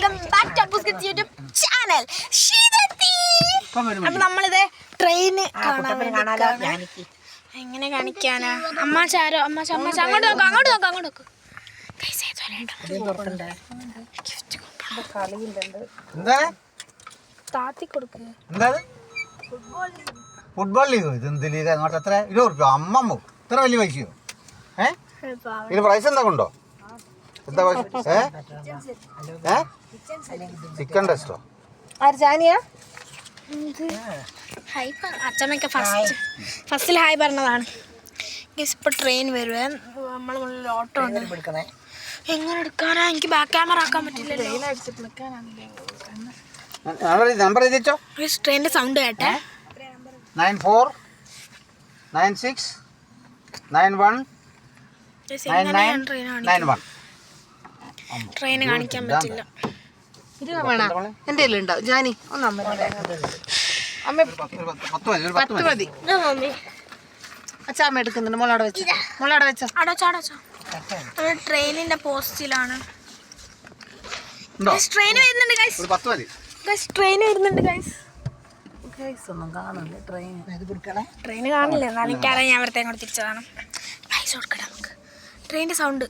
Welcome back to Appus kids YouTube channel. അപ്പൊ നമ്മളിത് train എങ്ങനെ കാണിക്കാനാ? അമ്മാച്ചാരോ അമ്മാച്ച അങ്ങോട്ട് നോക്കാം, അങ്ങോട്ട് നോക്കാം, അങ്ങോട്ട് നോക്കും. താത്തി കൊടുക്കുക. ഫുട്ബോൾ ലീഗ് ഇതെന്ത് ലീഗ്? അങ്ങോട്ട് എത്ര? 20 രൂപ? അമ്മമ്മോ ഇത്ര വലിയ പൈസയോ? ഇതിന് പ്രൈസ് എന്താ കൊണ്ടോ? എന്താ ചിക്കൻ ടെസ്റ്റോ? അച്ഛമ്മക്ക് ഫസ്റ്റിൽ ഹായ് പറഞ്ഞതാണ്. ഇപ്പൊ ട്രെയിൻ വരുവേ, നമ്മളെ മുന്നിൽ ഓട്ടോ ഉണ്ട്. എങ്ങനെ എടുക്കാനാ? എനിക്ക് ബാക്ക് ക്യാമറ ആക്കാൻ പറ്റില്ലല്ലോ. ട്രെയിനിന്റെ സൗണ്ട് കേട്ടെ. 94969191. ട്രെയിൻ കാണിക്കാൻ പറ്റില്ല. എന്റെ ഉണ്ടാവും ജാനി ഒന്ന് അമ്മ 10 മതി. അച്ഛാമ്മ എടുക്കുന്നുണ്ട്. മോളവിടെ വെച്ചോ. ട്രെയിനിന്റെ പോസ്റ്റിലാണ്. ട്രെയിൻ വരുന്നുണ്ട് ഗൈസ്. ട്രെയിൻ വരുന്നുണ്ട് ഗൈസ്. ഒന്നും കാണില്ല ട്രെയിൻ കാണില്ല. എന്നാലും എനിക്കറിയാം, ഞാൻ അവിടത്തെ അങ്ങോട്ട് തിരിച്ചതാണ്. പൈസ കൊടുക്കട്ടെ നമുക്ക്. ട്രെയിനിന്റെ സൗണ്ട്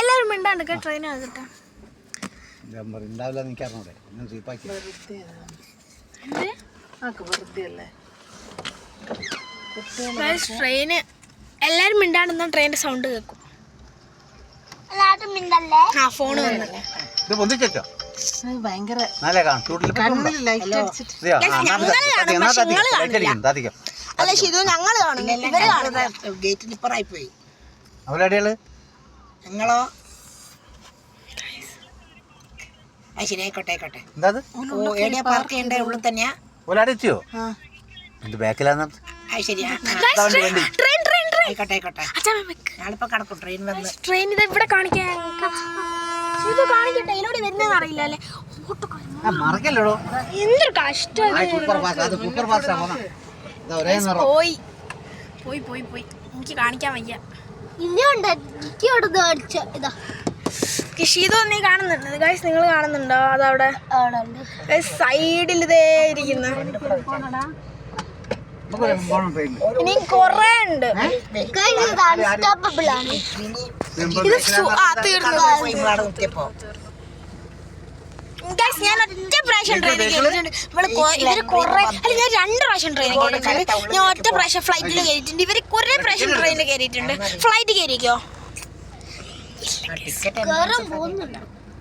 എല്ലാവരും മിണ്ടാണ്ട് ട്രെയിൻ ആകട്ടെ. ട്രെയിന് എല്ലാരും മിണ്ടാണ്ട് ട്രെയിനിന്റെ സൗണ്ട് കേൾക്കും. ഫോണ് വന്നല്ലേ ഭയങ്കര അല്ല ശിതു, ഞങ്ങള് കാണും, ഇവര് കാണും. ഗേറ്റിന് ഇപ്പറായി പോയി. അവലടികള് ഞങ്ങളോ ശരി, ആയിക്കോട്ടെ. എവിടെയാ പാർക്ക് ചെയ്യണ്ടേ? ഉള്ളിൽ തന്നെയാ ഒലടിയോ? ബാക്കിലാന്ന്. ശരി, ആയിക്കോട്ടെ. ഞാളിപ്പോ കടക്കും. ട്രെയിൻ ഇത് ഇവിടെ കാണിക്കാൻ കാണിക്കട്ടെ. ഇതിലൂടെ വരുന്നതെന്ന് അറിയില്ല അല്ലേ? മറക്കല്ലോ. എന്തൊരു കഷ്ടം. പോയി എനിക്ക് കാണിക്കാൻ വയ്യ. ഷീതു നീ കാണുന്നുണ്ട് ഗൈസ്? നിങ്ങൾ കാണുന്നുണ്ടോ? അതവിടെ സൈഡിൽ ഇതേ ഇരിക്കുന്ന. ഇനിയും കൊറേ ഉണ്ട്. ഇത് ഞാൻ ഒറ്റ പ്രാവശ്യം ട്രെയിൻ കയറിയിട്ടുണ്ട്. ഇവര് കൊറേ അല്ല, ഞാൻ 2 പ്രാവശ്യം ട്രെയിൻ കയറിയിട്ടുണ്ട്. ഞാൻ ഒറ്റ പ്രാവശ്യം ഫ്ലൈറ്റിൽ കയറിയിട്ടുണ്ട്. ഇവര് കുറെ പ്രാവശ്യം ട്രെയിനിൽ കയറിയിട്ടുണ്ട്. ഫ്ലൈറ്റ് കയറിക്കോ?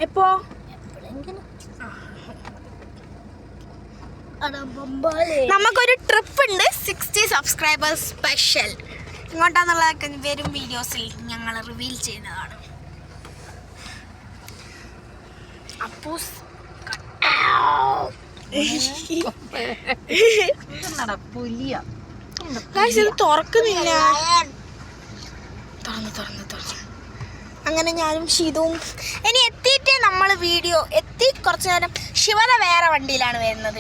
എപ്പോ? നമുക്കൊരു ട്രിപ്പ് ഉണ്ട്, 60 സബ്സ്ക്രൈബേഴ്സ് സ്പെഷ്യൽ. ഇങ്ങോട്ടാന്നുള്ളതൊക്കെ വരും വീഡിയോസിൽ ഞങ്ങൾ റിവീൽ ചെയ്യുന്നതാണ്. അപ്പൂസ് ഇത് തുറക്കുന്നില്ല. തുറന്നു. അങ്ങനെ ഞാനും ഷീതുവും ഇനി എത്തിയിട്ടേ നമ്മൾ വീഡിയോ കുറച്ചു നേരം. ശിവന വേറെ വണ്ടിയിലാണ് വരുന്നത്.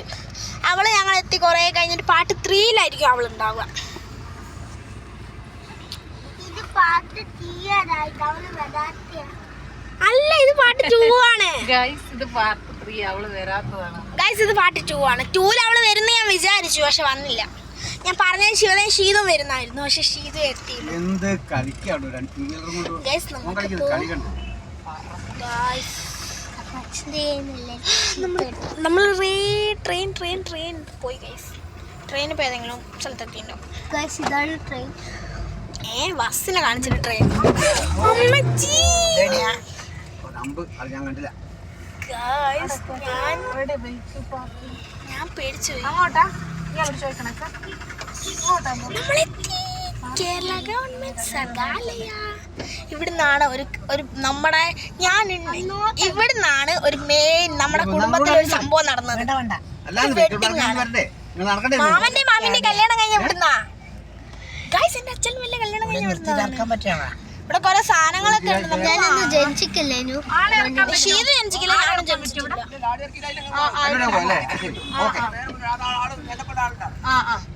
ഞങ്ങൾ എത്തി കുറേ കഴിഞ്ഞിട്ട് പാർട്ട് 3-ലായിരിക്കും അവൾ ഉണ്ടാവുക. അല്ല, ഇത് പാർട്ട് 2 ആണ് ഗൈസ്. ഇത് പാർട്ട് 2 ആണ്. 2-ൽ അവള് വരുന്ന ഞാൻ വിചാരിച്ചു, പക്ഷെ വന്നില്ല. ഞാൻ പറഞ്ഞ ഷീതും വരുന്നായിരുന്നു, പക്ഷെ ഷീതു എത്തിയില്ല. നമ്മൾ ട്രെയിൻ പോയി ഗൈസ്. ട്രെയിൻ ഇപ്പൊ ഏതെങ്കിലും സ്ഥലത്തെത്തിയിട്ടുണ്ടോ? ബസ്സിനെ കാണിച്ചിട്ട് ട്രെയിൻ. ഞാൻ പേടിച്ചു പോയി. കേരള ഗവൺമെന്റ് സർഗാലയ. ഇവിടുന്നാണ് ഒരു നമ്മുടെ ഇവിടുന്നാണ് ഒരു മെയിൻ നമ്മുടെ കുടുംബത്തിൽ ഒരു സംഭവം നടന്നത്. മാമന്റെ കല്യാണം കഴിഞ്ഞ ഇവിടുന്നാ ഗൈസ്. എന്റെ അച്ഛൻ വലിയ കല്യാണം കഴിഞ്ഞ ഇവിടുന്നാണ്. ഇവിടെ കുറെ സാധനങ്ങളൊക്കെ ഉണ്ട്. ഷീതു ജനിച്ചിക്കില്ല, ഞാനും ജനിച്ചിട്ടില്ല. പോയല്ലേ ശരി ഓക്കെ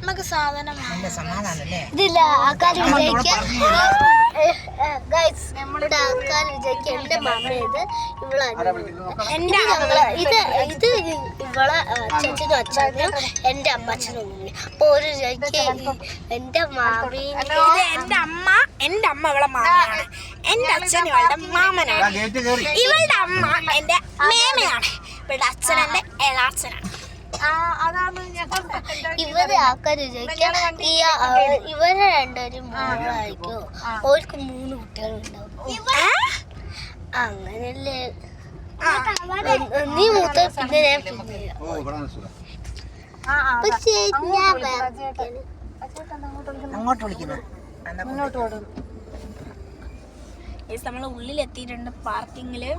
നമുക്ക് സാധനം നല്ല സമാധാനല്ലേ? ഇതില്ല ആൾക്കാർ വിജയിക്കാൻ നമ്മുടെ ആൾക്കാർ വിജയിക്കാൻ എന്റെ മാമയത് എന്റെ ഇത് ഇവളെ അച്ഛനും അച്ഛനും എന്റെ അമ്മച്ചനും അപ്പൊ ഒരു ജയിക്ക് എന്റെ മാമീനെ ഇത് എന്റെ അമ്മ ഇവളെ മാമയാണ്, എന്റെ അച്ഛൻ ഇവളുടെ മാമനാണ്, ഗേറ്റ് കയറി ഇവളുടെ അമ്മ എന്റെ മേമയാണ്, ഇവളുടെ അച്ഛൻ എന്റെ ഇളാച്ചനാണ്. ഇവര് ആൾക്കാർ വിജയിക്കാൻ ഇവരെ രണ്ടുപേരും മോളായിരിക്കും. ഓർക്ക് 3 കുട്ടികളുണ്ടാവും. അങ്ങനല്ലേ നീ മൂത്ത പിന്നെ ഞാൻ പിന്നെ ഓ ഇവിടെ മനസ്സിലായി പക്ഷേ ഞാൻ വേറെ അങ്ങോട്ട് വിളിക്കുന്നു. നമ്മൾ ഉള്ളിലെത്തിയിട്ടുണ്ട്, പാർക്കിങ്ങില്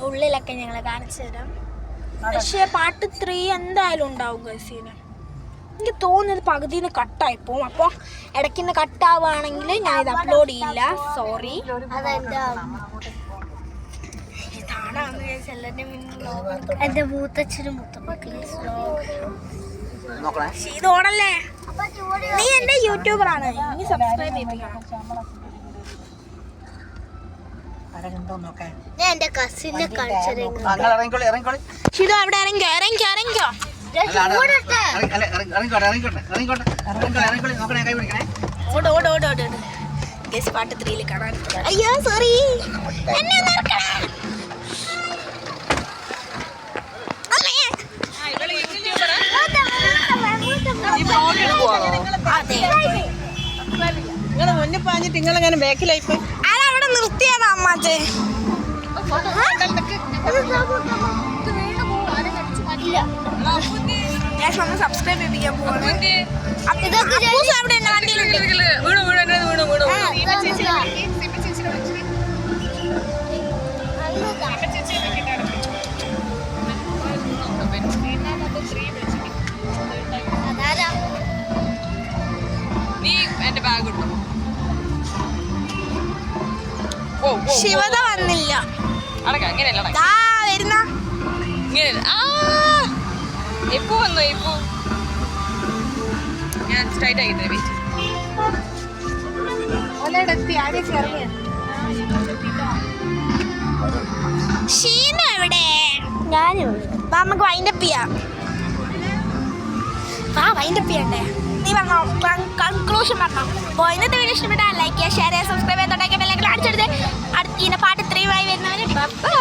ഉള്ളിലൊക്കെ ഞങ്ങൾ കാണിച്ചു തരാം. പക്ഷേ പാർട്ട് 3 എന്തായാലും ഉണ്ടാവും ഗസീന്. എനിക്ക് തോന്നുന്നത് പകുതിയിൽ നിന്ന് കട്ടായി പോവും. അപ്പോൾ ഇടയ്ക്കിന്ന് കട്ടാവുകയാണെങ്കിൽ ഞാൻ ഇത് അപ്ലോഡ് ചെയ്യില്ല, സോറി. അതെന്റെ എന്റെ മൂത്തച്ഛനും മുത്തമ്മക്കും നോക്കണേ ഇത് ഓണല്ലേ, നീ എന്റെ യൂട്യൂബറാണ്, നീ സബ്സ്ക്രൈബ് ചെയ്യിപ്പിക്കണം. ആരെങ്കിലും നോക്കാൻ ഞാൻ എന്റെ കസിനെ കാണിച്ചത് നിങ്ങൾ ഇറങ്ങിക്കോളി ഇറങ്ങിക്കോളി ഷിതു അവിടെ ഇറങ്ങിക്കോ ഇറങ്ങിക്കോ. നോക്കണേ കൈ പിടിക്കണേ ഓട് ഗസ് പാർട്ട് 3 കാണാൻ. അയ്യോ സോറി, എന്നെ ഒന്ന് ഇറക്കണേ. അതെ, നിങ്ങൾ മുന്നിൽ പാഞ്ഞിട്ട് നിങ്ങളെങ്ങനെ ബാക്കിലായി പോയി? അതവിടെ നിർത്തിയതാ അമ്മാച്ചേ. ഞാൻ നമ്മൾ സബ്സ്ക്രൈബ് ചെയ്യിപ്പിക്കാൻ പോവാണ്. അപ്പൂസ് അവിടെ ഉണ്ട്, വണ്ടിയിലുണ്ട്. ശിവത വന്നില്ല, ദാ വരുന്ന. എപ്പോ വന്നു? ഇപ്പോ ഞാൻ സ്ട്രൈറ്റ് ആയിട്ട് വെയിറ്റ്. ഷീന എവിടെ? ഞാനും നമുക്ക് വൈൻഡപ്പ് ചെയ്യാം. വൈൻഡപ്പ് ചെയ്യണ്ടേ? നീ പറഞ്ഞോ, കൺക്ലൂഷൻ പറഞ്ഞോ. അപ്പോൾ ഇന്നത്തെ വീഡിയോ ഇഷ്ടപ്പെട്ടാൽ ലൈക്ക് ചെയ്യുക, ഷെയർ ചെയ്യുക, സബ്സ്ക്രൈബ് ചെയ്യാൻ തുടങ്ങിയ ബെല്ലൈക്കൺ അടിച്ചെടുത്ത് അടുത്ത പാർട്ട് 3 വരുന്നവരെ ബൈ.